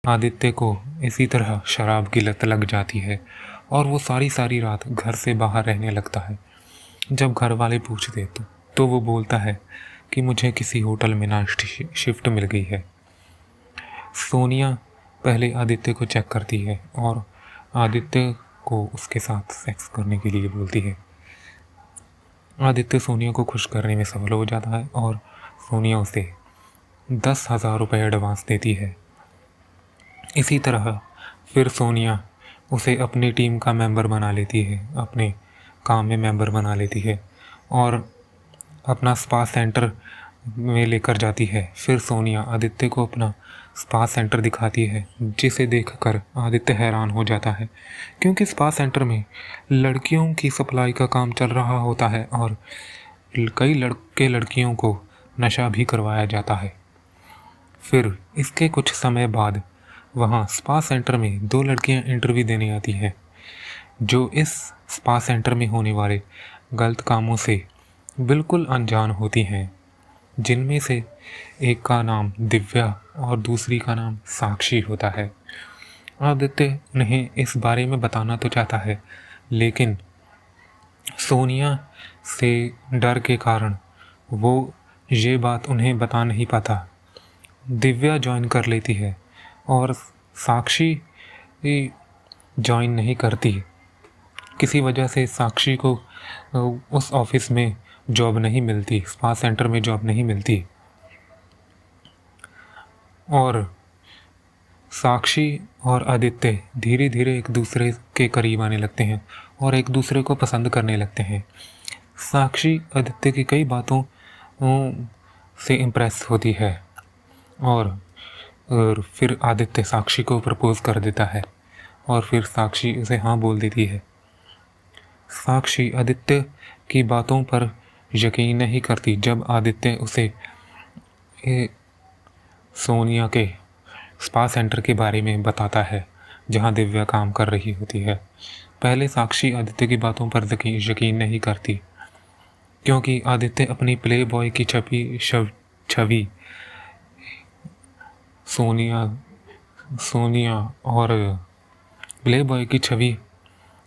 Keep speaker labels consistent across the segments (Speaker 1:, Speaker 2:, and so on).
Speaker 1: आदित्य को इसी तरह शराब की लत लग जाती है और वो सारी सारी रात घर से बाहर रहने लगता है। जब घर वाले पूछते तो वो बोलता है कि मुझे किसी होटल में नाइट शिफ्ट मिल गई है। सोनिया पहले आदित्य को चेक करती है और आदित्य को उसके साथ सेक्स करने के लिए बोलती है। आदित्य सोनिया को खुश करने में सफल हो जाता है और सोनिया उसे 10,000 रुपये एडवांस देती है। इसी तरह फिर सोनिया उसे अपनी टीम का मेंबर बना लेती है, अपने काम में मेंबर बना लेती है और अपना स्पा सेंटर में लेकर जाती है। फिर सोनिया आदित्य को अपना स्पा सेंटर दिखाती है, जिसे देखकर आदित्य हैरान हो जाता है, क्योंकि स्पा सेंटर में लड़कियों की सप्लाई का काम चल रहा होता है और कई लड़के लड़कियों को नशा भी करवाया जाता है। फिर इसके कुछ समय बाद वहाँ स्पा सेंटर में 2 लड़कियाँ इंटरव्यू देने आती हैं, जो इस स्पा सेंटर में होने वाले गलत कामों से बिल्कुल अनजान होती हैं, जिनमें से एक का नाम दिव्या और दूसरी का नाम साक्षी होता है। आदित्य उन्हें इस बारे में बताना तो चाहता है, लेकिन सोनिया से डर के कारण वो ये बात उन्हें बता नहीं पाता। दिव्या ज्वाइन कर लेती है और साक्षी ज्वाइन नहीं करती। किसी वजह से साक्षी को उस ऑफिस में जॉब नहीं मिलती, स्पा सेंटर में जॉब नहीं मिलती और साक्षी और आदित्य धीरे धीरे एक दूसरे के करीब आने लगते हैं और एक दूसरे को पसंद करने लगते हैं। साक्षी आदित्य की कई बातों से इम्प्रेस होती है और फिर आदित्य साक्षी को प्रपोज कर देता है और फिर साक्षी उसे हाँ बोल देती है। साक्षी आदित्य की बातों पर यकीन नहीं करती जब आदित्य उसे सोनिया के स्पा सेंटर के बारे में बताता है, जहां दिव्या काम कर रही होती है। पहले साक्षी आदित्य की बातों पर यकीन नहीं करती, क्योंकि आदित्य अपनी प्ले बॉय की छवि सोनिया और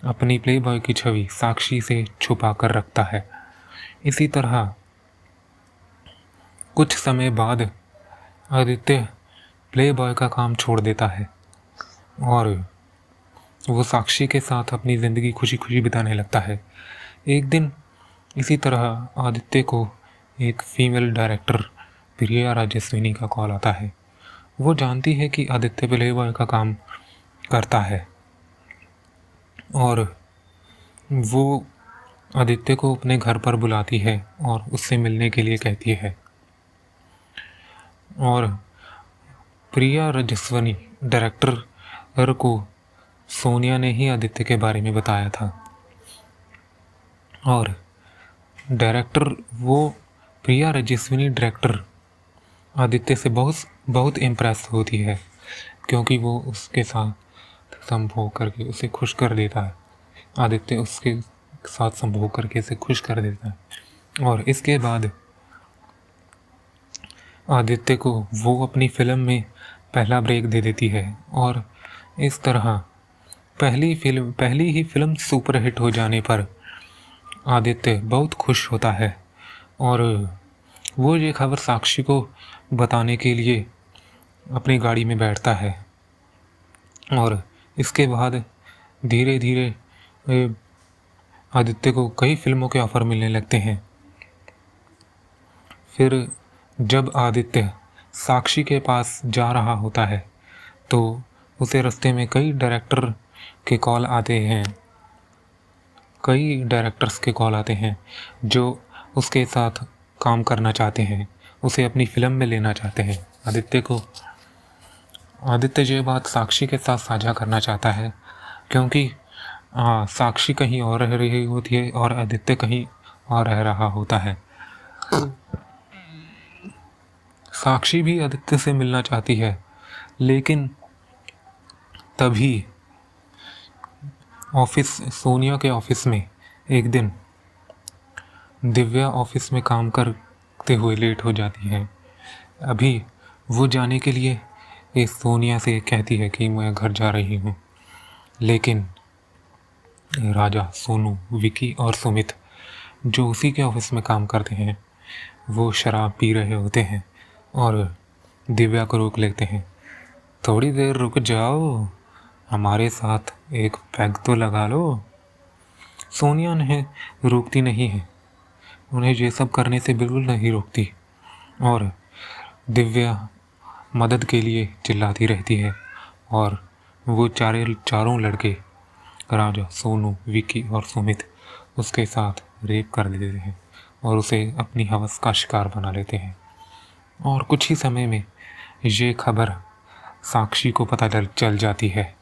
Speaker 1: अपनी प्ले बॉय की छवि साक्षी से छुपा कर रखता है। इसी तरह कुछ समय बाद आदित्य प्ले बॉय का काम छोड़ देता है और वो साक्षी के साथ अपनी ज़िंदगी खुशी खुशी बिताने लगता है। एक दिन इसी तरह आदित्य को एक फीमेल डायरेक्टर प्रिया राजस्विनी का कॉल आता है। वो जानती है कि आदित्य प्ले बॉय का काम करता है और वो आदित्य को अपने घर पर बुलाती है और उससे मिलने के लिए कहती है। और प्रिया राजस्विनी डायरेक्टर को सोनिया ने ही आदित्य के बारे में बताया था और प्रिया राजस्विनी डायरेक्टर आदित्य से बहुत इम्प्रेस होती है, क्योंकि वो उसके साथ संभोग करके उसे खुश कर देता है। आदित्य उसके साथ संभोग करके उसे खुश कर देता है और इसके बाद आदित्य को वो अपनी फिल्म में पहला ब्रेक दे देती है और इस तरह पहली ही फिल्म सुपरहिट हो जाने पर आदित्य बहुत खुश होता है और वो ये खबर साक्षी को बताने के लिए अपनी गाड़ी में बैठता है और इसके बाद धीरे धीरे आदित्य को कई फिल्मों के ऑफ़र मिलने लगते हैं। फिर जब आदित्य साक्षी के पास जा रहा होता है तो उसे रास्ते में कई डायरेक्टर्स के कॉल आते हैं जो उसके साथ काम करना चाहते हैं, उसे अपनी फिल्म में लेना चाहते हैं। आदित्य ये बात साक्षी के साथ साझा करना चाहता है, क्योंकि साक्षी कहीं और रह रही होती है और आदित्य कहीं और रह रहा होता है। साक्षी भी आदित्य से मिलना चाहती है, लेकिन तभी सोनिया के ऑफिस में एक दिन दिव्या ऑफिस में काम करते हुए लेट हो जाती है। अभी वो जाने के लिए ये सोनिया से कहती है कि मैं घर जा रही हूँ, लेकिन राजा, सोनू, विकी और सुमित जो उसी के ऑफिस में काम करते हैं वो शराब पी रहे होते हैं और दिव्या को रोक लेते हैं। थोड़ी देर रुक जाओ, हमारे साथ एक पैग तो लगा लो। सोनिया उन्हें रोकती नहीं है, उन्हें ये सब करने से बिल्कुल नहीं रोकती और दिव्या मदद के लिए चिल्लाती रहती है और वो चारों लड़के राजा, सोनू, विकी और सुमित उसके साथ रेप कर देते हैं और उसे अपनी हवस का शिकार बना लेते हैं। और कुछ ही समय में ये खबर साक्षी को पता चल जाती है